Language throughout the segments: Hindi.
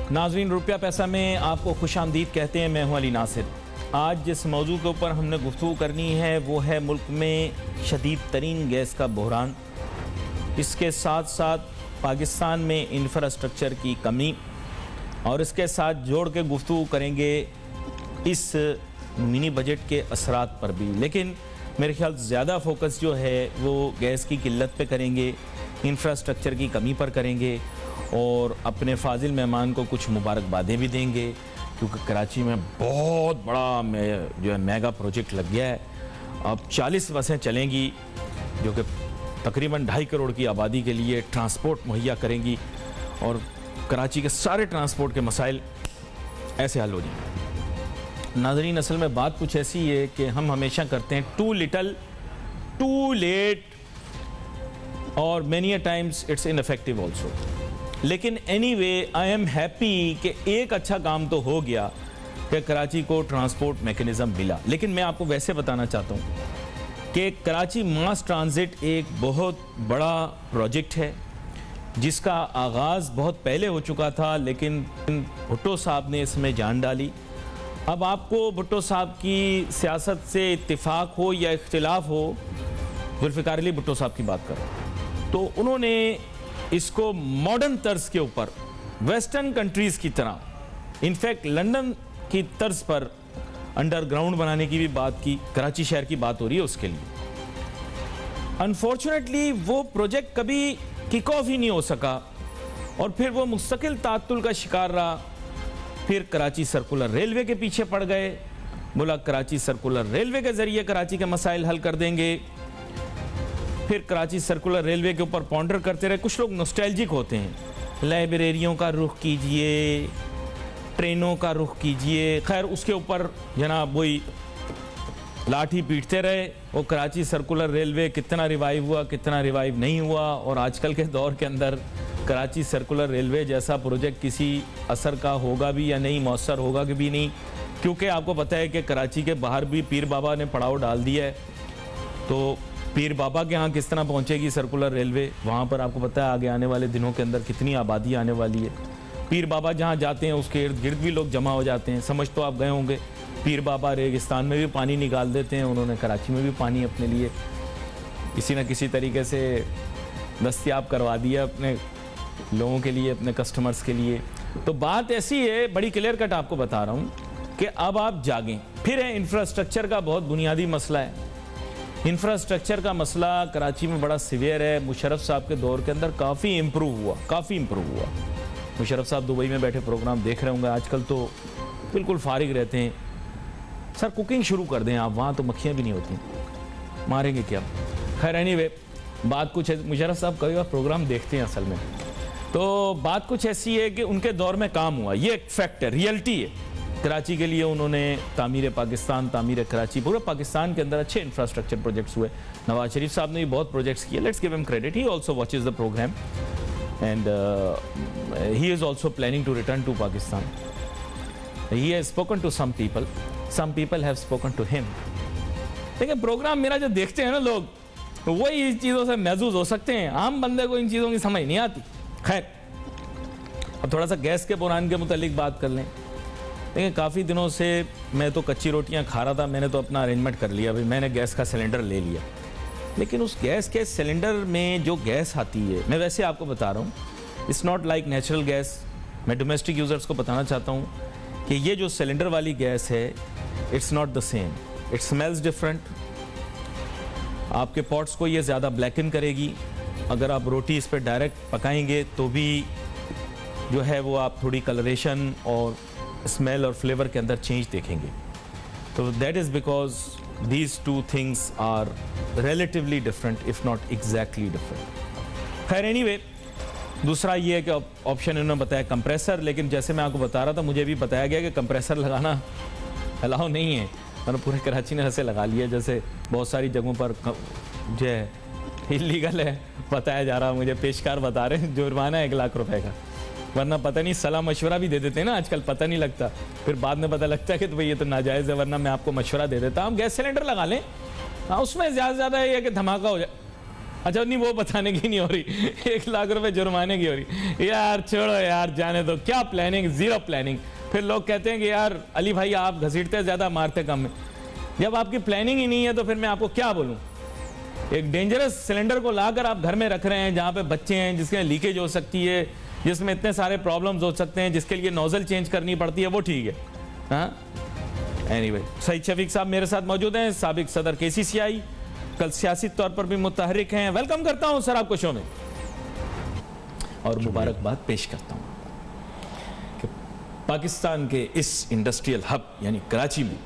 नाज़रीन, रुपया पैसा में आपको खुशामदीद कहते हैं। मैं हूं अली नासिर। आज जिस मौजू के ऊपर हमने गुफ्तगू करनी है वो है मुल्क में शदीद तरीन गैस का बहरान, इसके साथ साथ पाकिस्तान में इंफ्रास्ट्रक्चर की कमी, और इसके साथ जोड़ के गुफ्तगू करेंगे इस मिनी बजट के असरात पर भी। लेकिन मेरे ख्याल ज़्यादा फोकस जो है वो गैस की किल्लत पे करेंगे, इंफ्रास्ट्रक्चर की कमी पर करेंगे और अपने फाजिल मेहमान को कुछ मुबारकबादें भी देंगे, क्योंकि कराची में बहुत बड़ा जो है मेगा प्रोजेक्ट लग गया है। अब 40 बसें चलेंगी जो कि तकरीबन 2.5 करोड़ की आबादी के लिए ट्रांसपोर्ट मुहैया करेंगी और कराची के सारे ट्रांसपोर्ट के मसाइल ऐसे हल हो जाएंगे। नाज़रीन, असल में बात कुछ ऐसी है कि हम हमेशा करते हैं टू लिटल टू लेट और many a times it's ineffective also. लेकिन एनीवे आई एम हैप्पी कि एक अच्छा काम तो हो गया कि कराची को ट्रांसपोर्ट मैकेनिज्म मिला। लेकिन मैं आपको वैसे बताना चाहता हूँ कि कराची मास ट्रांजिट एक बहुत बड़ा प्रोजेक्ट है जिसका आगाज़ बहुत पहले हो चुका था, लेकिन भुट्टो साहब ने इसमें जान डाली। अब आपको भुट्टो साहब की सियासत से इत्तेफाक हो या इख्तिलाफ हो, जुल्फ़िकार अली भुट्टो साहब की बात कर, तो उन्होंने इसको मॉडर्न तर्ज के ऊपर वेस्टर्न कंट्रीज़ की तरह, इनफैक्ट लंदन की तर्ज पर अंडरग्राउंड बनाने की भी बात की। कराची शहर की बात हो रही है उसके लिए। अनफॉर्चुनेटली वो प्रोजेक्ट कभी किक ऑफ ही नहीं हो सका और फिर वो मुस्तकिल तातुल का शिकार रहा। फिर कराची सर्कुलर रेलवे के पीछे पड़ गए, बोला कराची सर्कुलर रेलवे के ज़रिए कराची के मसाइल हल कर देंगे। फिर कराची सर्कुलर रेलवे के ऊपर पॉन्डर करते रहे। कुछ लोग नॉस्टैल्जिक होते हैं, लाइब्रेरियों का रुख कीजिए, ट्रेनों का रुख कीजिए, खैर उसके ऊपर जनाब वही लाठी पीटते रहे। वो कराची सर्कुलर रेलवे कितना रिवाइव हुआ, कितना रिवाइव नहीं हुआ, और आजकल के दौर के अंदर कराची सर्कुलर रेलवे जैसा प्रोजेक्ट किसी असर का होगा भी या नहीं, मौसर होगा कि भी नहीं, क्योंकि आपको पता है कि कराची के बाहर भी पीर बाबा ने पड़ाव डाल दिया है। तो पीर बाबा के यहाँ किस तरह पहुँचेगी सर्कुलर रेलवे, वहाँ पर आपको पता है आगे आने वाले दिनों के अंदर कितनी आबादी आने वाली है। पीर बाबा जहाँ जाते हैं उसके इर्द गिर्द भी लोग जमा हो जाते हैं। समझ तो आप गए होंगे, पीर बाबा रेगिस्तान में भी पानी निकाल देते हैं, उन्होंने कराची में भी पानी अपने लिए किसी न किसी तरीके से दस्तयाब करवा दिया अपने लोगों के लिए, अपने कस्टमर्स के लिए। तो बात ऐसी है, बड़ी क्लियर कट आपको बता रहा हूँ कि अब आप जागें। फिर है इंफ्रास्ट्रक्चर का बहुत बुनियादी मसला है। इंफ्रास्ट्रक्चर का मसला कराची में बड़ा सीवियर है। मुशर्रफ साहब के दौर के अंदर काफ़ी इम्प्रूव हुआ। मुशर्रफ साहब दुबई में बैठे प्रोग्राम देख रहे होंगे, आजकल तो बिल्कुल फारिग रहते हैं। सर कुकिंग शुरू कर दें आप, वहाँ तो मक्खियाँ भी नहीं होती, मारेंगे क्या। खैर एनीवे, बात कुछ है, मुशर्रफ साहब कई बार प्रोग्राम देखते हैं असल में। तो बात कुछ ऐसी है कि उनके दौर में काम हुआ, ये एक फैक्ट है, रियलिटी है। कराची के लिए उन्होंने तामीर पाकिस्तान, तामीर कराची, पूरे पाकिस्तान के अंदर अच्छे इंफ्रास्ट्रक्चर प्रोजेक्ट्स हुए। नवाज शरीफ साहब ने भी बहुत प्रोजेक्ट्स किए, let's give him credit, he also watches the program and he is also planning to return to Pakistan. He has spoken to some people have spoken to him. लेकिन प्रोग्राम मेरा जो देखते हैं ना लोग, वही इस चीज़ों से महसूस हो सकते हैं, आम बंदे को इन चीज़ों की समझ नहीं आती। खैर, अब थोड़ा सा गैस के बहरान के मुतालिक बात कर लें। देखिए, काफ़ी दिनों से मैं तो कच्ची रोटियां खा रहा था, मैंने तो अपना अरेंजमेंट कर लिया, भाई मैंने गैस का सिलेंडर ले लिया। लेकिन उस गैस के सिलेंडर में जो गैस आती है, मैं वैसे आपको बता रहा हूँ, it's not like natural gas. मैं डोमेस्टिक यूज़र्स को बताना चाहता हूँ कि ये जो सिलेंडर वाली गैस है, it's not the same, it smells different. आपके पॉट्स को ये ज़्यादा ब्लैकन करेगी। अगर आप रोटी इस पर डायरेक्ट पकाएंगे तो भी जो है वो आप थोड़ी कलरेशन और स्मेल और फ्लेवर के अंदर चेंज देखेंगे। तो that is because these two things are relatively different, if not exactly different. खैर एनीवे, दूसरा ये है कि ऑप्शन इन्होंने बताया कंप्रेसर, लेकिन जैसे मैं आपको बता रहा था, मुझे भी बताया गया कि कंप्रेसर लगाना अलाउ नहीं है। मैंने पूरे कराची ने ऐसे लगा लिया जैसे बहुत सारी जगहों पर जो है इलीगल है बताया जा रहा। मुझे पेशकार बता रहे हैं जुर्माना 1 लाख रुपए का, वरना पता नहीं सलाह मशवरा भी दे देते हैं ना आजकल, पता नहीं लगता, फिर बाद में पता लगता है कि तो भाई ये तो नाजायज़ है, वरना मैं आपको मशवरा दे देता। हम गैस सिलेंडर लगा लें, हाँ उसमें ज़्यादा से ज़्यादा ये है कि धमाका हो जाए। अच्छा नहीं, वो बताने की नहीं हो रही, 1 लाख रुपए जुर्माने की हो रही। यार छोड़ो यार, जाने दो, क्या प्लानिंग, जीरो प्लानिंग। फिर लोग कहते हैं कि यार अली भाई आप घसीटते ज़्यादा मारते कम है। जब आपकी प्लानिंग ही नहीं है तो फिर मैं आपको क्या बोलूँ। एक डेंजरस सिलेंडर को लाकर आप घर में रख रहे हैं जहाँ पे बच्चे हैं, जिसके लीकेज हो सकती है, जिसमें इतने सारे प्रॉब्लम्स हो सकते हैं, जिसके लिए नोजल चेंज करनी पड़ती है, वो ठीक है। हाँ एनीवे, सईद शफीक साहब मेरे साथ मौजूद हैं, साबिक सदर KCCI, कल सियासी तौर पर भी मुतहरिक हैं। वेलकम करता हूं सर आपको शो में, और मुबारकबाद पेश करता हूं कि पाकिस्तान के इस इंडस्ट्रियल हब यानी कराची में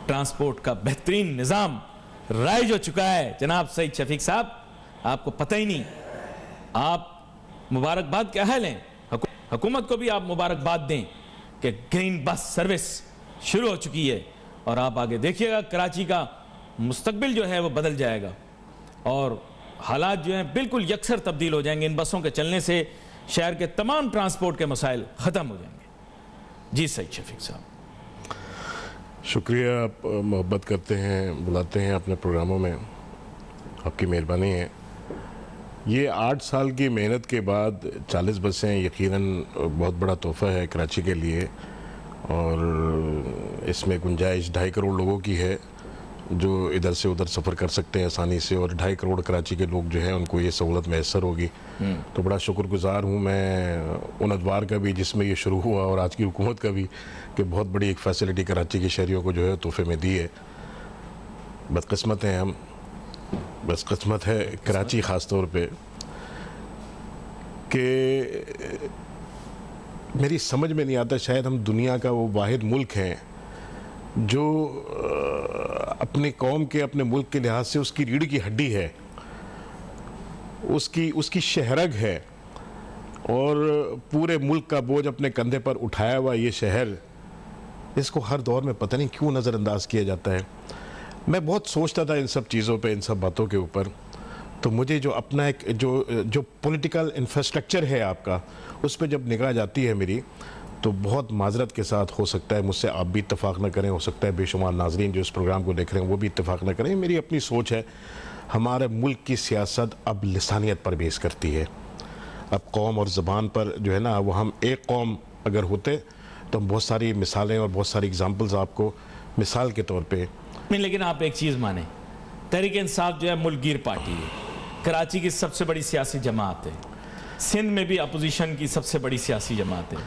ट्रांसपोर्ट का बेहतरीन निज़ाम राइज हो चुका है। जनाब सईद शफीक साहब, आपको पता ही नहीं, आप मुबारकबाद के अहल हैं। हुकूमत को भी आप मुबारकबाद दें कि ग्रीन बस सर्विस शुरू हो चुकी है, और आप आगे देखिएगा कराची का मुस्तकबिल जो है वो बदल जाएगा, और हालात जो हैं बिल्कुल यकसर तब्दील हो जाएंगे। इन बसों के चलने से शहर के तमाम ट्रांसपोर्ट के मसाइल ख़त्म हो जाएंगे। जी सईद शफीक साहब। शुक्रिया, आप मोहब्बत करते हैं, बुलाते हैं अपने प्रोग्रामों में, आपकी मेहरबानी है। ये 8 साल की मेहनत के बाद 40 बसें यकीनन बहुत बड़ा तोहफ़ा है कराची के लिए, और इसमें गुंजाइश 2.5 करोड़ लोगों की है जो इधर से उधर सफ़र कर सकते हैं आसानी से, और 2.5 करोड़ कराची के लोग जो हैं उनको ये सहूलत मैसर होगी। तो बड़ा शुक्रगुजार हूँ मैं उन अदवार का भी जिसमें ये शुरू हुआ, और आज की हुकूमत का भी, कि बहुत बड़ी एक फैसिलिटी कराची के शहरियों को जो है तोहफे में दी है। बदकिस्मत हैं हम, बदकिस्मत है कराची ख़ास तौर पे, कि मेरी समझ में नहीं आता, शायद हम दुनिया का वो वाहिद मुल्क हैं जो अपनी कौम के, अपने मुल्क के लिहाज से उसकी रीढ़ की हड्डी है, उसकी शहरग है, और पूरे मुल्क का बोझ अपने कंधे पर उठाया हुआ ये शहर, इसको हर दौर में पता नहीं क्यों नज़रअंदाज किया जाता है। मैं बहुत सोचता था इन सब चीज़ों पे, इन सब बातों के ऊपर, तो मुझे जो अपना एक जो पॉलिटिकल इंफ्रास्ट्रक्चर है आपका, उस पर जब निगाह जाती है मेरी, तो बहुत माजरत के साथ, हो सकता है मुझसे आप भी इत्तेफाक न करें, हो सकता है बेशुमार नाजरीन जो इस प्रोग्राम को देख रहे हैं वो भी इत्तेफाक न करें, मेरी अपनी सोच है, हमारे मुल्क की सियासत अब लिसानियत पर बेस करती है। अब कौम और ज़बान पर जो है ना, वो हम एक कौम अगर होते तो हम बहुत सारी मिसालें और बहुत सारी एग्जांपल्स आपको मिसाल के तौर पे। लेकिन आप एक चीज़ माने, तहरीक इंसाफ जो है मुल्कगीर पार्टी है, कराची की सबसे बड़ी सियासी जमात है, सिंध में भी अपोजिशन की सबसे बड़ी सियासी जमात है,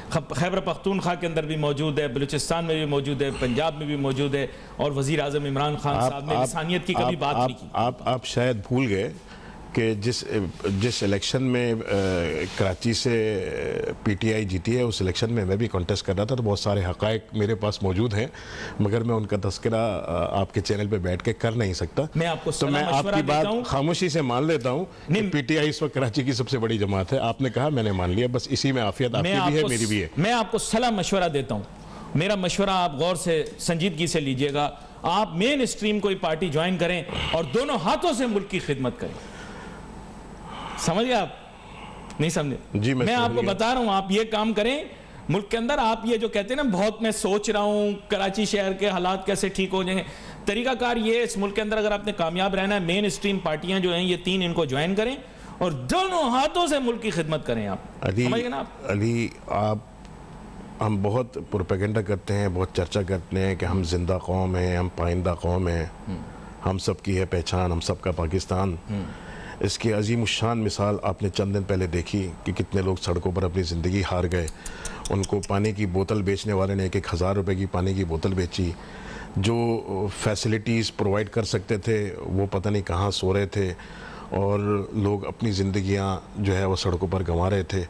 खैबर पख्तूनख्वा के अंदर भी मौजूद है, बलूचिस्तान में भी मौजूद है, पंजाब में भी मौजूद है, और वज़ीर आज़म इमरान खान साहब ने इंसानियत की कभी बात नहीं की। आप शायद भूल गए कि जिस इलेक्शन में कराची से PTI जीती है, उस इलेक्शन में मैं भी कॉन्टेस्ट कर रहा था, तो बहुत सारे हक़ाइक़ मेरे पास मौजूद हैं, मगर मैं उनका तज़किरा आपके चैनल पे बैठ के कर नहीं सकता। मैं आपको तो मैं आपकी बात खामोशी से मान लेता हूँ कि PTI इस वक्त कराची की सबसे बड़ी जमात है। आपने कहा, मैंने मान लिया, बस इसी में आफियत आपकी भी है, मेरी भी है। मैं आपको सलाह मशवरा देता हूँ, मेरा मशवरा आप गौर से, संजीदगी से लीजिएगा। आप मेन स्ट्रीम कोई पार्टी ज्वाइन करें और दोनों हाथों से मुल्क की खिदमत करें। समझ गए आप? नहीं समझे? जी, मैं आपको बता रहा हूं, आप ये काम करें मुल्क के अंदर। आप ये जो कहते हैं ना, बहुत मैं सोच रहा हूं कराची शहर के हालात कैसे ठीक हो जाएंगे, तरीकाकार ये, इस मुल्क के अंदर अगर आपने कामयाब रहना है, मेन स्ट्रीम पार्टियां जो हैं ये 3, इनको ज्वाइन करें और दोनों हाथों से मुल्क की खिदमत करें। आप समझ गए ना? अली, हम बहुत प्रोपेगेंडा करते हैं, बहुत चर्चा करते हैं कि हम जिंदा कौम हैं, हम पाइंदा कौम हैं, हम सब की है पहचान, हम सब का पाकिस्तान। इसकी अजीमुशान मिसाल आपने चंद दिन पहले देखी कि कितने लोग सड़कों पर अपनी ज़िंदगी हार गए। उनको पानी की बोतल बेचने वाले ने 1,000 रुपये की पानी की बोतल बेची। जो फैसिलिटीज़ प्रोवाइड कर सकते थे वो पता नहीं कहाँ सो रहे थे, और लोग अपनी ज़िंदगियाँ जो है वो सड़कों पर गंवा रहे थे।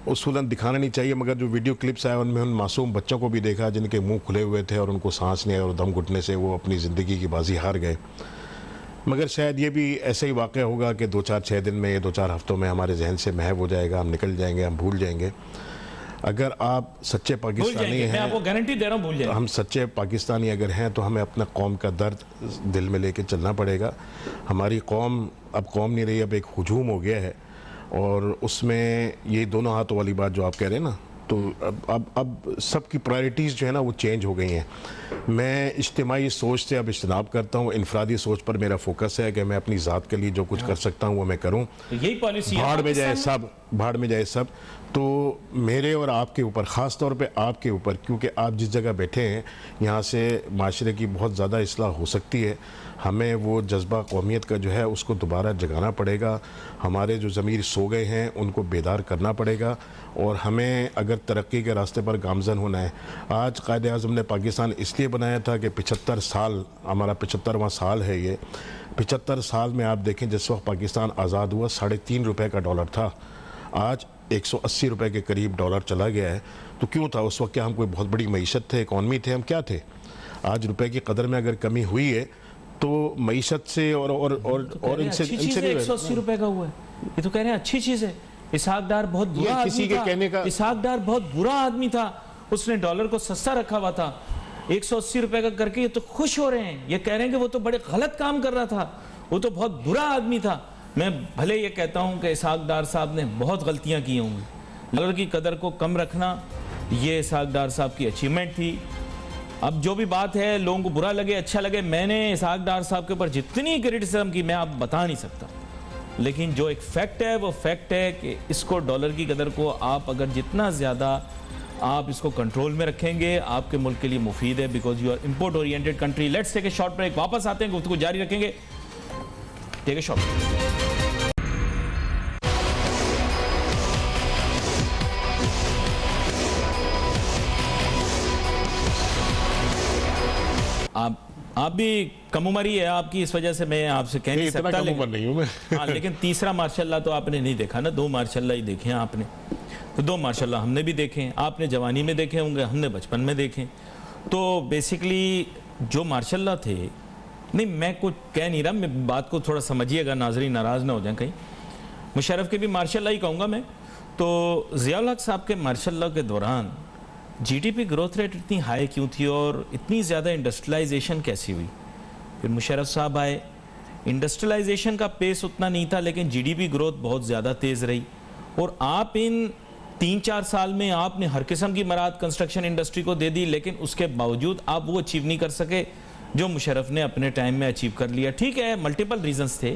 उसूलन दिखाना नहीं चाहिए, मगर जो वीडियो क्लिप्स आए उनमें उन मासूम बच्चों को भी देखा जिनके मुंह खुले हुए थे और उनको सांस नहीं आया, और दम घुटने से वो अपनी ज़िंदगी की बाजी हार गए। मगर शायद ये भी ऐसे ही वाक़या होगा कि 2-4-6 दिन में, 2-4 हफ्तों में हमारे जहन से महव हो जाएगा, हम निकल जाएंगे, हम भूल जाएंगे। अगर आप सच्चे पाकिस्तानी हैं, मैं आपको गारंटी दे रहा हूं, भूल जाएंगे। हम सच्चे पाकिस्तानी अगर हैं तो हमें अपना कौम का दर्द दिल में लेके चलना पड़ेगा। हमारी कौम अब कौम नहीं रही, अब एक हुजूम हो गया है, और उसमें ये दोनों हाथों वाली बात जो आप कह रहे हैं ना, तो अब सबकी प्रायोरिटीज़ जो है ना वो चेंज हो गई हैं। मैं इज्तिमाई सोच से अब इज्तनाब करता हूँ, इनफरादी सोच पर मेरा फोकस है कि मैं अपनी ज़ात के लिए जो कुछ कर सकता हूँ वो मैं करूँ। तो यही पॉलिसी है भाड़ में जाए पाकिस्तान सब, भाड़ में जाए सब। तो मेरे और आपके ऊपर, ख़ास तौर पे आपके ऊपर, क्योंकि आप जिस जगह बैठे हैं यहाँ से माशरे की बहुत ज़्यादा इस्लाह हो सकती है। हमें वो जज्बा कौमियत का जो है उसको दोबारा जगाना पड़ेगा। हमारे जो ज़मीर सो गए हैं उनको बेदार करना पड़ेगा, और हमें अगर तरक्की के रास्ते पर गामज़न होना है। आज कायदे आज़म ने पाकिस्तान इसलिए बनाया था कि 75 साल, हमारा 75वां साल है ये। 75 साल में आप देखें, जिस वक्त पाकिस्तान आज़ाद हुआ 3.5 रुपये का डॉलर था, आज 180 रुपये के करीब डॉलर चला गया है। तो क्यों था उस वक्त? क्या हम कोई बहुत बड़ी मईशत थे, इकॉनमी थे, हम क्या थे? आज रुपए की कदर में अगर कमी हुई है तो मईशत से और इनसे 180 रुपए का हुआ है। ये तो कह रहे हैं अच्छी चीज है। इसहाक डार बहुत बुरा आदमी किसी के था। कहने का, इसहाक डार बहुत बुरा आदमी था, उसने डॉलर को सस्ता रखा हुआ था। 180 रुपए का करके ये तो खुश हो रहे हैं, ये कह रहे हैं कि वो तो बड़े गलत काम कर रहा था, वो तो बहुत बुरा आदमी था। मैं भले ये कहता हूं कि इसहाक डार साहब ने बहुत गलतियां की होंगी, डॉलर की कदर को कम रखना ये इसहाक डार साहब की अचीवमेंट थी। अब जो भी बात है, लोगों को बुरा लगे अच्छा लगे, मैंने इसहाक डार साहब के ऊपर जितनी क्रिटिसिज्म की मैं आप बता नहीं सकता, लेकिन जो एक फैक्ट है वो फैक्ट है कि इसको, डॉलर की कदर को आप अगर जितना ज़्यादा आप इसको कंट्रोल में रखेंगे आपके मुल्क के लिए मुफीद है, because you are import oriented country. Let's take a short break, वापस आते हैं, गुफ्तगू जारी रखेंगे। Take a short break. आप भी कम उम्र ही है आपकी, इस वजह से मैं आपसे कह नहीं सकता, कम उम्र नहीं हूं मैं। हाँ, लेकिन तीसरा मार्शल्लाह तो आपने नहीं देखा ना, 2 मार्शल्लाह ही देखे हैं आपने। तो 2 मार्शल्लाह हमने भी देखे हैं, आपने जवानी में देखे होंगे, हमने बचपन में देखे। तो बेसिकली जो मार्शल्लाह थे, नहीं मैं कुछ कह नहीं रहा, मैं बात को थोड़ा समझिएगा, नाजरीन नाराज ना हो जाए कहीं। मुशर्रफ के भी मार्शल्लाह ही कहूँगा मैं। तो ज़ियाउल हक साहब के मार्शल्लाह के दौरान जीडीपी ग्रोथ रेट इतनी हाई क्यों थी और इतनी ज़्यादा इंडस्ट्रियलाइजेशन कैसी हुई? फिर मुशर्रफ साहब आए, इंडस्ट्रियलाइजेशन का पेस उतना नहीं था, लेकिन जीडीपी ग्रोथ बहुत ज़्यादा तेज़ रही। और आप इन 3-4 साल में आपने हर किस्म की मराद कंस्ट्रक्शन इंडस्ट्री को दे दी, लेकिन उसके बावजूद आप वो अचीव नहीं कर सके जो मुशर्रफ ने अपने टाइम में अचीव कर लिया। ठीक है, मल्टीपल रीजंस थे,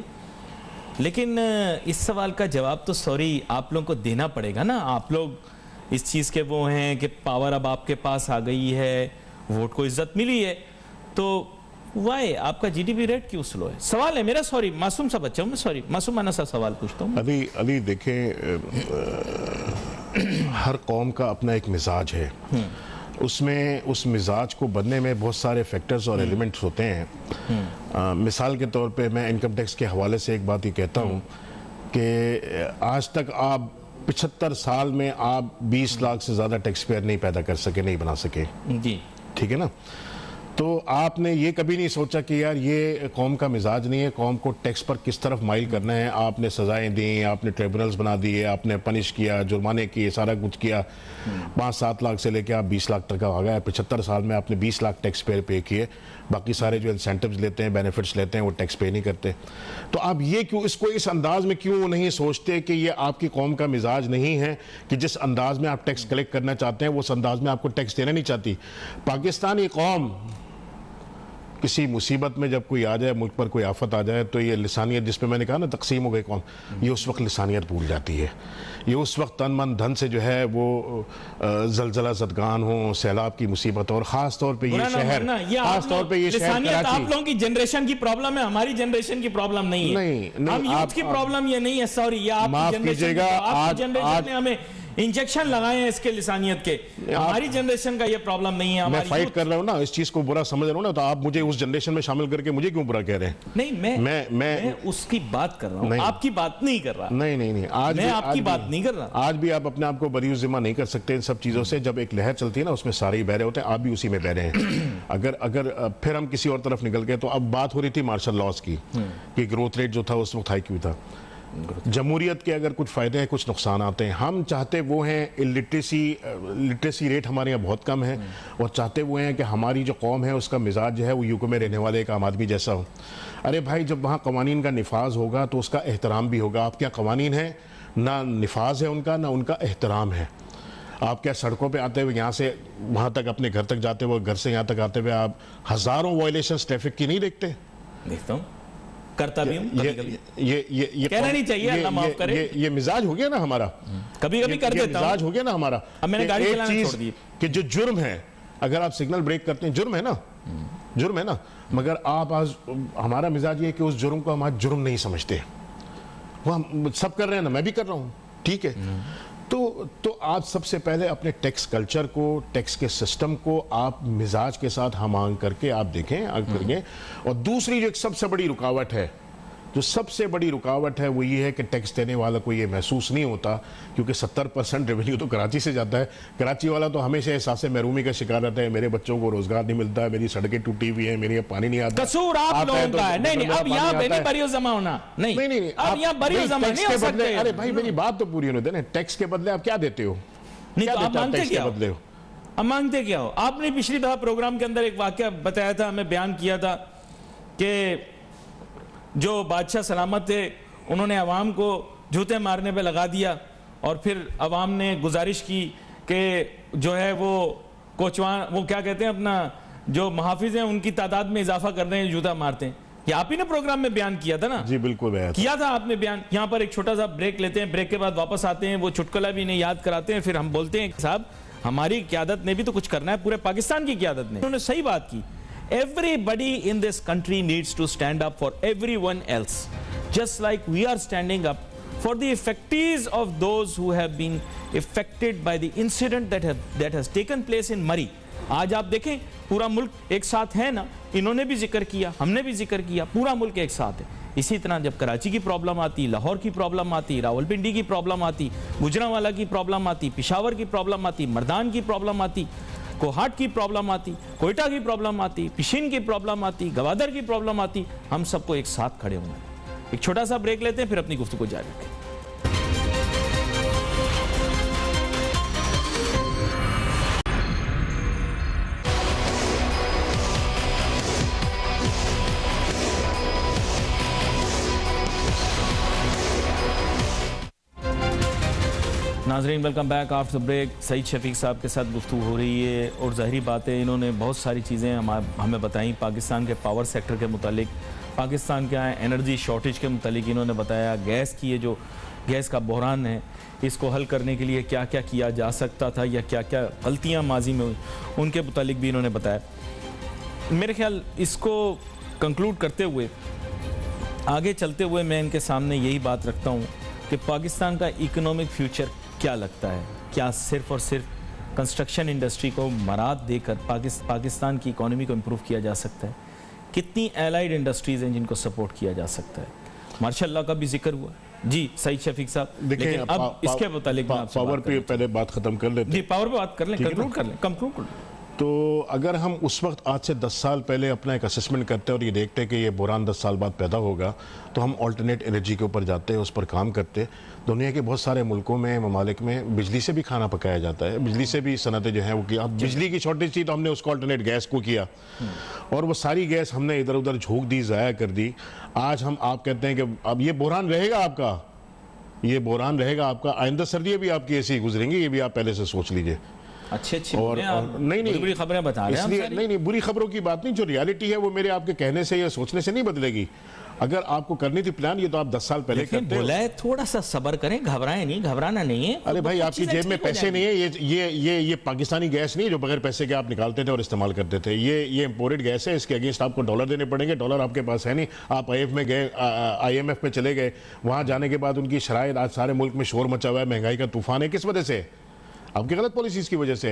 लेकिन इस सवाल का जवाब तो सॉरी आप लोगों को देना पड़ेगा ना। आप लोग इस चीज़ के वो हैं कि पावर अब आपके पास आ गई है, वोट को इज्जत मिली है, तो वाई आपका जीडीपी रेट क्यों स्लो है? सवाल है मेरा, सॉरी मासूम सा बच्चा हूँ मैं, सॉरी मासूमाना सा सवाल पूछता हूँ। अभी देखें, हर कौम का अपना एक मिजाज है, उसमें उस मिजाज को बनने में बहुत सारे फैक्टर्स और एलिमेंट्स होते हैं। मिसाल के तौर पे मैं इनकम टैक्स के हवाले से एक बात ही कहता हूँ कि आज तक आप 75 साल में आप 20 लाख से ज़्यादा टैक्स पेयर नहीं पैदा कर सके, नहीं बना सके जी, ठीक है ना। तो आपने ये कभी नहीं सोचा कि यार ये कौम का मिजाज नहीं है, कौम को टैक्स पर किस तरफ माइल करना है। आपने सजाएं दी, आपने ट्रिब्यूनल्स बना दिए, आपने पनिश किया, जुर्माने किए, सारा कुछ किया। 5-7 लाख से लेके आप 20 लाख तक आ गया। 75 साल में आपने 20 लाख टैक्स पे किए, बाकी सारे जो इंसेंटिव्स लेते हैं, बेनिफिट्स लेते हैं, वो टैक्स पे नहीं करते। तो आप ये क्यों, इसको इस अंदाज में क्यों नहीं सोचते कि ये आपकी कौम का मिजाज नहीं है कि जिस अंदाज में आप टैक्स कलेक्ट करना चाहते हैं उस अंदाज में आपको टैक्स देना नहीं चाहती। पाकिस्तानी कौम किसी मुसीबत में जब कोई आ जाए, मुल्क पर कोई आफत आ जाए, तो ये लिसानियत, जिसमें मैंने कहा ना तकसीम हो गई कौम, ये उस वक्त लिसानियत भूल जाती है। ये उस वक्त तन मन धन से जो है वो जलजला ज़दगान हो, सैलाब की मुसीबत, और ख़ास तौर पे ये शहर, ख़ास तौर पे ये शहर कराची। आप लोगों की जनरेशन की प्रॉब्लम है, हमारी जनरेशन की प्रॉब्लम नहीं है। नहीं, हम यूथ की प्रॉब्लम ये नहीं है, सॉरी, ये आपकी जनरेशन ने हमें इंजेक्शन लगाए हैं इसके लिसानियत के। हमारी जनरेशन का ये प्रॉब्लम नहीं है। मैं फाइट कर रहा हूँ ना, इस चीज को बुरा समझ रहा हूँ ना, तो आप मुझे उस जनरेशन में शामिल करके मुझे क्यों बुरा कह रहे हैं? नहीं, मैं उसकी बात कर रहा हूँ, आपकी बात नहीं कर रहा। नहीं, आज मैं आपकी बात नहीं कर रहा। आज भी आप अपने आप को बरी जिम्मा नहीं कर सकते इन सब चीजों से। जब एक लहर चलती है ना, उसमें सारे ही बह रहे होते हैं, आप भी उसी में बह रहे हैं। अगर फिर हम किसी और तरफ निकल गए, तो अब बात हो रही थी मार्शल लॉस की, कि ग्रोथ रेट जो था उस वक्त हाई क्यों था। जमहूरियत के अगर कुछ फ़ायदे हैं, कुछ नुकसान आते हैं। हम चाहते वो हैं, लिटरेसी रेट हमारे यहाँ बहुत कम है, और चाहते वो हैं कि हमारी जो कौम है उसका मिजाज जो है वो यूके में रहने वाले एक आम आदमी जैसा हो। अरे भाई, जब वहाँ कवानीन का निफाज होगा तो उसका एहतराम भी होगा। आप क्या कवानीन है, ना निफाज है उनका, ना उनका एहतराम है। आप क्या सड़कों पे आते हुए यहाँ से वहाँ तक अपने घर तक जाते हुए, घर से यहाँ तक आते हुए आप हजारों वायलेशंस ट्रैफिक की नहीं देखते? देखता हूँ, करता भी हूँ कभी-कभी। ये कहना नहीं चाहिए, अल्लाह माफ करे। ये मिजाज हो गया ना हमारा, कभी-कभी कर देता हूँ। मिजाज हो गया ना हमारा। अब मैंने गाड़ी एक चलाना चीज छोड़ दी कि जो जुर्म है, अगर आप सिग्नल ब्रेक करते हैं, जुर्म है ना, जुर्म है ना, मगर आप आज, हमारा मिजाज ये है कि उस जुर्म को हम आज जुर्म नहीं समझते। वो हम सब कर रहे हैं ना, मैं भी कर रहा हूँ, ठीक है। तो आप सबसे पहले अपने टैक्स कल्चर को, टैक्स के सिस्टम को आप मिजाज के साथ हम करके आप देखें, और दूसरी जो एक सबसे बड़ी रुकावट है, जो सबसे बड़ी रुकावट है वो ये है कि टैक्स देने वाला को ये महसूस नहीं होता, क्योंकि 70% रेवेन्यू तो कराची से जाता है। कराची वाला तो हमेशा एहसास महरूमी का शिकार रहता है, मेरे बच्चों को रोजगार नहीं मिलता, मेरी सड़कें टूटी हुई है, मेरे पानी नहीं आता। कसूर आप लोगों का है। नहीं, अब यहाँ पे नहीं बरी जमा होना, नहीं, अब यहाँ बरी जमा नहीं हो सकते। अरे भाई मेरी बात तो पूरी होने देना। टैक्स के बदले आप क्या देते हो? नहीं तो आप मांगते क्या बदले हो? अब मांगते क्या हो? आपने पिछली दफा प्रोग्राम के अंदर एक वाकया बताया था, हमें बयान किया था कि जो बादशाह सलामत थे उन्होंने अवाम को जूते मारने पे लगा दिया, और फिर अवाम ने गुजारिश की कि जो है वो कोचवान, वो क्या कहते हैं, अपना जो मुहाफिज हैं उनकी तादाद में इजाफा कर रहे हैं, जूता मारते हैं। ये आप ही ने प्रोग्राम में बयान किया था ना? जी बिल्कुल किया था आपने बयान। यहाँ पर एक छोटा सा ब्रेक लेते हैं, ब्रेक के बाद वापस आते हैं, वो चुटकुला भी नहीं याद कराते हैं, फिर हम बोलते हैं साहब हमारी क़यादत ने भी तो कुछ करना है, पूरे पाकिस्तान की क़यादत ने। उन्होंने सही बात की। Everybody in this country needs to stand up for everyone else, just like we are standing up for the effectees of those who have been affected by the incident that has taken place in Murree. आज आप देखें पूरा मुल्क एक साथ है ना, इन्होंने भी जिक्र किया, हमने भी जिक्र किया, पूरा मुल्क एक साथ है। इसी तरह जब कराची की प्रॉब्लम आती, लाहौर की प्रॉब्लम आती, रावलपिंडी की प्रॉब्लम आती, गुजरांवाला की प्रॉब्लम आती, पिशावर की प्रॉब्लम आती, मर्दान की प्रॉब्लम आती, कोहाट की प्रॉब्लम आती, कोयटा की प्रॉब्लम आती, पिशीन की प्रॉब्लम आती, गवादर की प्रॉब्लम आती, हम सबको एक साथ खड़े होना है। एक छोटा सा ब्रेक लेते हैं, फिर अपनी गुफ्तगू जारी रखें। नाजरीन welcome back after break. Saeed Shafiq साहब के साथ गुफ्तगू हो रही है, और ज़ाहिरी बात है इन्होंने बहुत सारी चीज़ें हमें बताई पाकिस्तान के पावर सेक्टर के मुतालिक, पाकिस्तान के एनर्जी शॉर्टेज के मुतालिक इन्होंने बताया, गैस की ये जो गैस का बहरान है इसको हल करने के लिए क्या क्या किया जा सकता था या क्या क्या गलतियाँ माजी में हुई, उनके मुतालिक भी इन्होंने बताया। मेरे ख्याल इसको कंक्लूड करते हुए, आगे चलते हुए मैं इनके सामने यही बात रखता हूँ कि पाकिस्तान का इकोनॉमिक फ्यूचर क्या लगता है? क्या सिर्फ और सिर्फ कंस्ट्रक्शन इंडस्ट्री को मराद देकर पाकिस्तान की इकोनॉमी को इम्प्रूव किया जा सकता है? कितनी एलाइड इंडस्ट्रीज हैं जिनको सपोर्ट किया जा सकता है? मार्शल लॉ का भी जिक्र हुआ जी सईद शफीक साहब, लेकिन अब इसके मुतालिक पावर पे पहले बात खत्म कर लेते हैं। जी पावर पे बात कर लें, कंक्लूड कर लें। तो अगर हम उस वक्त आज से 10 साल पहले अपना एक असेसमेंट करते हैं और ये देखते हैं कि ये बुरान 10 साल बाद पैदा होगा, तो हम ऑल्टरनेट एनर्जी के ऊपर जाते हैं, उस पर काम करते। दुनिया के बहुत सारे मुल्कों में, ममालिक में बिजली से भी खाना पकाया जाता है, बिजली से भी सनतें जो हैं वो की। अब बिजली की शॉर्टेज थी तो हमने उसको ऑल्टरनेट गैस को किया, और वो सारी गैस हमने इधर उधर झोंक दी, ज़ाया कर दी। आज आप कहते हैं कि अब ये बुरान रहेगा आपका, ये बुरान रहेगा आपका, आइंदा सर्दियाँ भी आपकी ऐसी ही गुजरेंगी, ये भी आप पहले से सोच लीजिए। अच्छे और नहीं बुरी खबरें बता रहे हैं, इसलिए नहीं बुरी खबरों की बात नहीं, जो रियलिटी है वो मेरे आपके कहने से या सोचने से नहीं बदलेगी। अगर आपको करनी थी प्लान, ये तो आप 10 साल पहले करते बोला है, थोड़ा सा सब्र करें, घबराएं नहीं, घबराना नहीं है। अरे भाई आपकी जेब में पैसे नहीं है, ये पाकिस्तानी गैस नहीं जो बगैर पैसे के आप निकालते थे और इस्तेमाल करते थे, ये इंपोर्टेड गैस है, इसके अगेंस्ट आपको डॉलर देने पड़ेंगे, डॉलर आपके पास है नहीं। आप IMF में चले गए, वहां जाने के बाद उनकी शराइत, आज सारे मुल्क में शोर मचा हुआ है, महंगाई का तूफान है। किस वजह से? आपकी गलत पॉलिसीज की वजह से।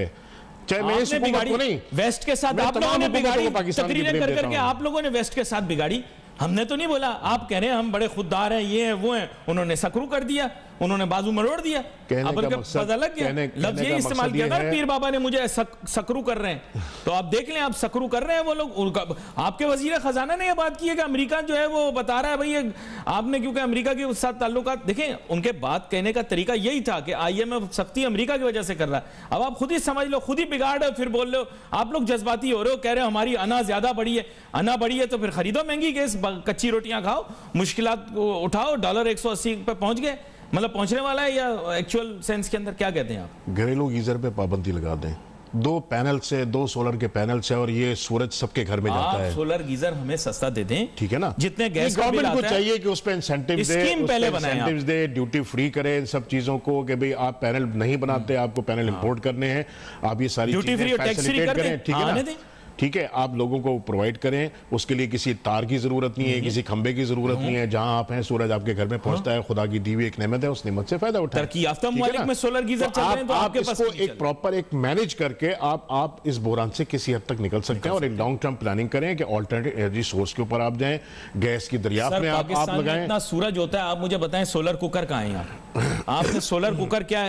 चाहे मैं इस हुकूमत को नहीं, वेस्ट के साथ आप लोगों ने बिगाड़ी, तकरीरें कर करके आप लोगों ने वेस्ट के साथ बिगाड़ी, हमने तो नहीं बोला। आप कह रहे हैं हम बड़े खुददार हैं, ये हैं वो हैं, उन्होंने सकरू कर दिया, उन्होंने बाजू मरोड़ दिया। अब पता लग गया, लफ्ज ये इस्तेमाल किया था, पीर बाबा ने मुझे सकरू कर रहे हैं, तो आप देख लें, आप सकरू कर रहे हैं वो लोग। आपके वजीर खजाना ने यह बात की है कि अमेरिका जो है वो बता रहा है भाई आपने, क्योंकि अमेरिका के साथ ताल्लुकात देखें, उनके बात कहने का तरीका यही था कि IMF सख्ती अमेरिका की वजह से कर रहा है। अब आप खुद ही समझ लो, खुद ही बिगाड़ रहे हो, फिर बोल रहे हो, आप लोग जज्बाती हो रहे हो, कह रहे हो हमारी अना ज्यादा बढ़ी है। अना बढ़ी है तो फिर खरीदो महंगी गैस, कच्ची रोटियां खाओ, मुश्किलात उठाओ, $180 पे पहुंच गए। मतलब पहुंचने वाला है या एक्चुअल सेंस के अंदर क्या कहते हैं आप? घरेलू गीजर पे पाबंदी लगा दें, 2 पैनल से, 2 सोलर के पैनल से, और ये सूरज सबके घर में जाता है। सोलर गीजर हमें सस्ता दे दें, ठीक है ना, जितने गैस का बिल गवर्नमेंट को आता है, चाहिए कि उस पे इंसेंटिव स्कीम पहले बनाएं, दे, ड्यूटी फ्री करें इन सब चीजों को, कि भाई आप पैनल नहीं बनाते, आपको पैनल इंपोर्ट करने हैं, आप ये सारी ड्यूटी फ्री और टैक्स फ्री करें, ठीक है ना, ठीक है, आप लोगों को प्रोवाइड करें, उसके लिए किसी तार की जरूरत नहीं है, किसी खंबे की जरूरत नहीं है, जहां आप हैं सूरज आपके घर में पहुंचता है, खुदा की दी हुई एक नेमत है, उस नेमत से फायदा उठाएं। तरक्की याफ्ता मुमालिक में सोलर गीजर चल रहे हैं, तो आप इसको एक प्रॉपर एक मैनेज करके आप इस बहरान से किसी हद तक निकल सकते हैं, और एक लॉन्ग टर्म प्लानिंग करें कि ऑल्टरनेटिव एनर्जी सोर्स के ऊपर आप जाएं, गैस की दरियाफ्त में आप लगाएं। इतना सूरज होता है, आप मुझे बताएं सोलर कुकर कहां है यहाँ? आपने सोलर कुकर क्या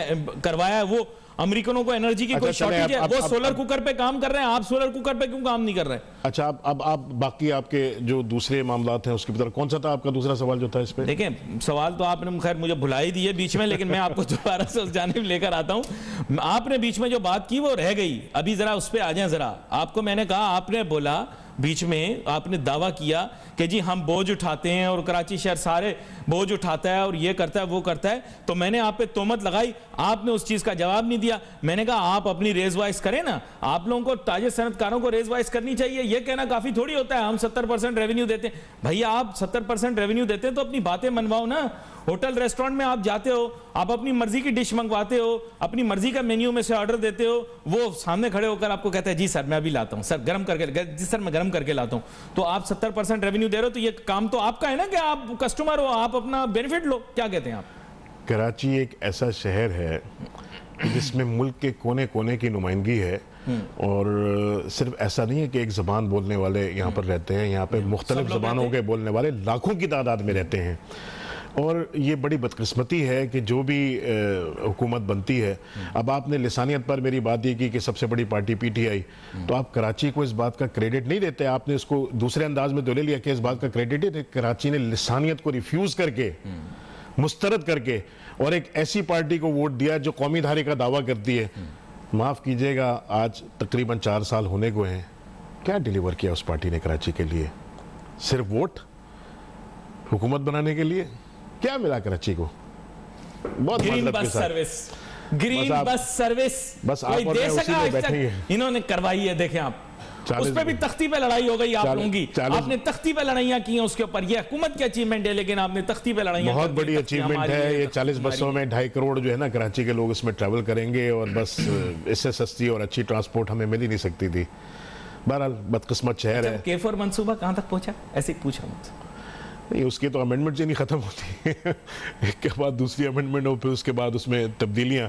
करवाया है? वो अमेरिकनों को एनर्जी की कोई शॉर्टेज है, वो सोलर कुकर पे काम कर रहे हैं, आप सोलर कुकर पे क्यों काम नहीं कर रहे? अच्छा, अब आप बाकी आपके जो दूसरे मामलात हैं उसकी तरफ, कौन सा था आपका दूसरा सवाल जो था इस पे? देखें, सवाल तो आपने खैर मुझे भुला ही दिए बीच में, लेकिन मैं आपको दोबारा से उस जानिब लेकर आता हूं। आपने बीच में जो बात की वो रह गई, अभी जरा उस पर आ जाए जरा। आपको मैंने कहा, आपने बोला बीच में, आपने दावा किया कि जी हम बोझ उठाते हैं और कराची शहर सारे बोझ उठाता है और ये करता है वो करता है, तो मैंने आप पे तोहमत लगाई, आपने उस चीज का जवाब नहीं दिया। मैंने कहा आप अपनी रेज वाइज करें ना, आप लोगों को ताजे सनतकारों को रेज वाइज करनी चाहिए। ये कहना काफी थोड़ी होता है हम 70% रेवेन्यू देते हैं। भैया आप 70% रेवेन्यू देते हैं तो अपनी बातें मनवाओ ना। होटल रेस्टोरेंट में आप जाते हो, आप अपनी मर्जी की डिश मंगवाते हो, अपनी मर्जी का मेन्यू में से ऑर्डर देते हो, वो सामने खड़े होकर आपको कहता है जी सर मैं अभी लाता हूं, सर गर्म करके, जी सर मैं गर्म करके लाता हूं। तो आप 70% रेवेन्यू दे रहे हो, तो ये काम तो आपका है ना कि आप कस्टमर हो, आप अपना बेनिफिट लो। क्या कहते हैं आप? कराची एक ऐसा शहर है जिसमें मुल्क के कोने कोने की नुमाइंदगी है, और सिर्फ ऐसा नहीं है कि एक ज़बान बोलने वाले यहाँ पर रहते हैं, यहाँ पे मुख्तलिफ ज़बानों के बोलने वाले लाखों की तादाद में रहते हैं। और ये बड़ी बदकिस्मती है कि जो भी हुकूमत बनती है, अब आपने लिसानियत पर मेरी बात ये की कि सबसे बड़ी पार्टी पीटीआई, तो आप कराची को इस बात का क्रेडिट नहीं देते, आपने इसको दूसरे अंदाज में तो ले लिया कि इस बात का क्रेडिट है। कराची ने लिसानियत को रिफ्यूज़ करके, मुस्तरद करके, और एक ऐसी पार्टी को वोट दिया जो कौमी धारे का दावा करती है। माफ़ कीजिएगा, आज तकरीबन 4 साल होने को हैं, क्या डिलीवर किया उस पार्टी ने कराची के लिए? सिर्फ वोट, हुकूमत बनाने के लिए क्या मिला कराची को? बहुत green bus service, green bus service बस आप दे सका इन्होंने करवाई है। देखें आप, उस पे भी तख्ती पे लड़ाई हो गई आप लोगों की, आपने तख्ती पे लड़ाइयां की हैं उसके ऊपर। ये हुकूमत की अचीवमेंट है, लेकिन आपने तख्ती पे लड़ाइयां, बहुत बड़ी अचीवमेंट है ये। 40 बसों में 2.5 करोड़ जो है ना कराची के लोग इसमें ट्रैवल करेंगे, और बस इससे सस्ती और अच्छी ट्रांसपोर्ट हमें मिल ही नहीं सकती थी। बहरहाल बदकिस्मत शहर है। K4 मंसूबा कहां तक पहुंचा? ऐसे ही पूछा मुझसे। नहीं, उसकी तो अमेंडमेंट ही नहीं खत्म होती एक के बाद दूसरी अमेंडमेंट हो, फिर उसके बाद उसमें तब्दीलियां।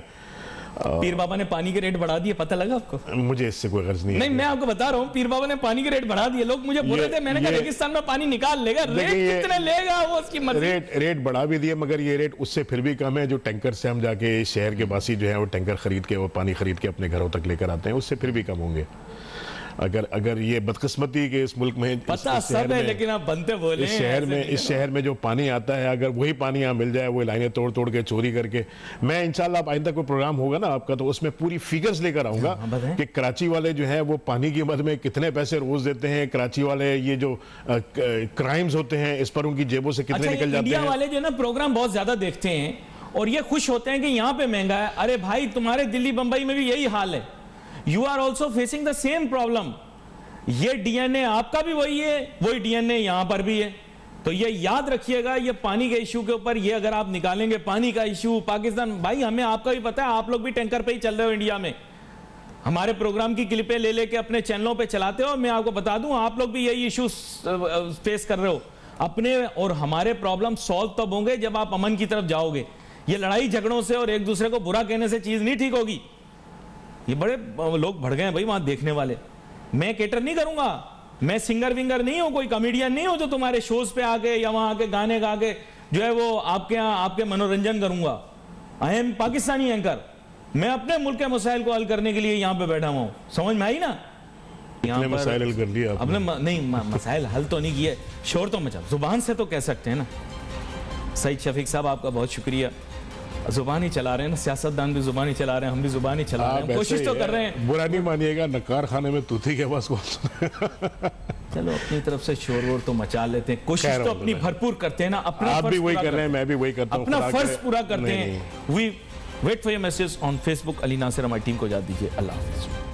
पीर बाबा ने पानी के रेट बढ़ा दिए, पता लगा आपको? मुझे इससे कोई गर्ज नहीं है। मैं आपको बता रहा हूँ, पीर बाबा ने पानी के रेट बढ़ा दिए। लोग मुझे बोल रहे थे, मैंने कहा रेगिस्तान में पानी निकाल लेगा, रेट कितने लेगा वो उसकी मर्जी। रेट बढ़ा भी दिए, मगर ये रेट उससे फिर भी कम है जो टैंकर से हम जाके शहर के वासी जो है वो टैंकर खरीद के, वो पानी खरीद के अपने घरों तक लेकर आते हैं, उससे फिर भी कम होंगे। अगर ये बदकिस्मती के इस मुल्क में, पता सब है, लेकिन आप बनते बोले इस शहर में जो पानी आता है, अगर वही पानी यहाँ मिल जाए, वो लाइनें तोड़ तोड़ के चोरी करके, मैं इंशाल्लाह आइंदा कोई प्रोग्राम होगा ना आपका, तो उसमें पूरी फिगर्स लेकर आऊंगा कि कराची वाले जो है वो पानी की मद में कितने पैसे रोज देते हैं, कराची वाले ये जो क्राइम्स होते हैं इस पर उनकी जेबों से कितने निकल जाते हैं। इंडिया वाले जो ना प्रोग्राम बहुत ज्यादा देखते हैं और ये खुश होते हैं कि यहाँ पे महंगा है। अरे भाई, तुम्हारे दिल्ली बंबई में भी यही हाल है। You are also facing the same problem. ये डीएनए आपका भी वही है, वही डीएनए यहां पर भी है। तो ये याद रखिएगा, ये पानी के इशू के ऊपर, ये अगर आप निकालेंगे पानी का इशू, पाकिस्तान, भाई हमें आपका भी पता है, आप लोग भी टैंकर पे ही चल रहे हो इंडिया में। हमारे प्रोग्राम की क्लिपें ले लेके अपने चैनलों पे चलाते हो। मैं आपको बता दूं, आप लोग भी यही इशू फेस कर रहे हो। अपने और हमारे प्रॉब्लम सॉल्व तब होंगे जब आप अमन की तरफ जाओगे। ये लड़ाई झगड़ों से और एक दूसरे को बुरा कहने से चीज नहीं ठीक होगी। ये बड़े लोग भड़ गए हैं भाई वहां देखने वाले। मैं केटर नहीं करूंगा, मैं सिंगर विंगर नहीं हूं, कोई कॉमेडियन नहीं हूं जो तुम्हारे शोज पे आके या वहां आके गाने गा के जो है वो आपके यहाँ आपके मनोरंजन करूंगा। I am Pakistani anchor. मैं अपने मुल्क के मसाइल को हल करने के लिए यहाँ पे बैठा हुआ हूं। समझ में आई ना? यहाँ मसाइल हल कर लिया आपने? नहीं, मसाइल हल तो नहीं किए, शोर तो मचा। जुबान से तो कह सकते हैं ना। सईद शफीक साहब आपका बहुत शुक्रिया। जुबान ही चला रहे हैं ना, सियासतदान भी जुबान ही चला रहे हैं, हम भी जुबान ही चला रहे हैं, कोशिश तो कर रहे हैं। बुरा नहीं मानिएगा, नकार खाने में तूती के पास कौन चलो अपनी तरफ से शोर वोर तो मचा लेते हैं, कोशिश खैर, तो अपनी भरपूर करते हैं ना, अपना आप भी फर्ज वही पूरा कर रहे हैं, करते मैं भी वही करता हूँ, अपना खुदा फर्ज करे। पूरा करते नहीं, हैं। We wait for your message on Facebook. Ali Nasir हमारी टीम को इजाज़त दीजिए, अल्लाह हाफिज़।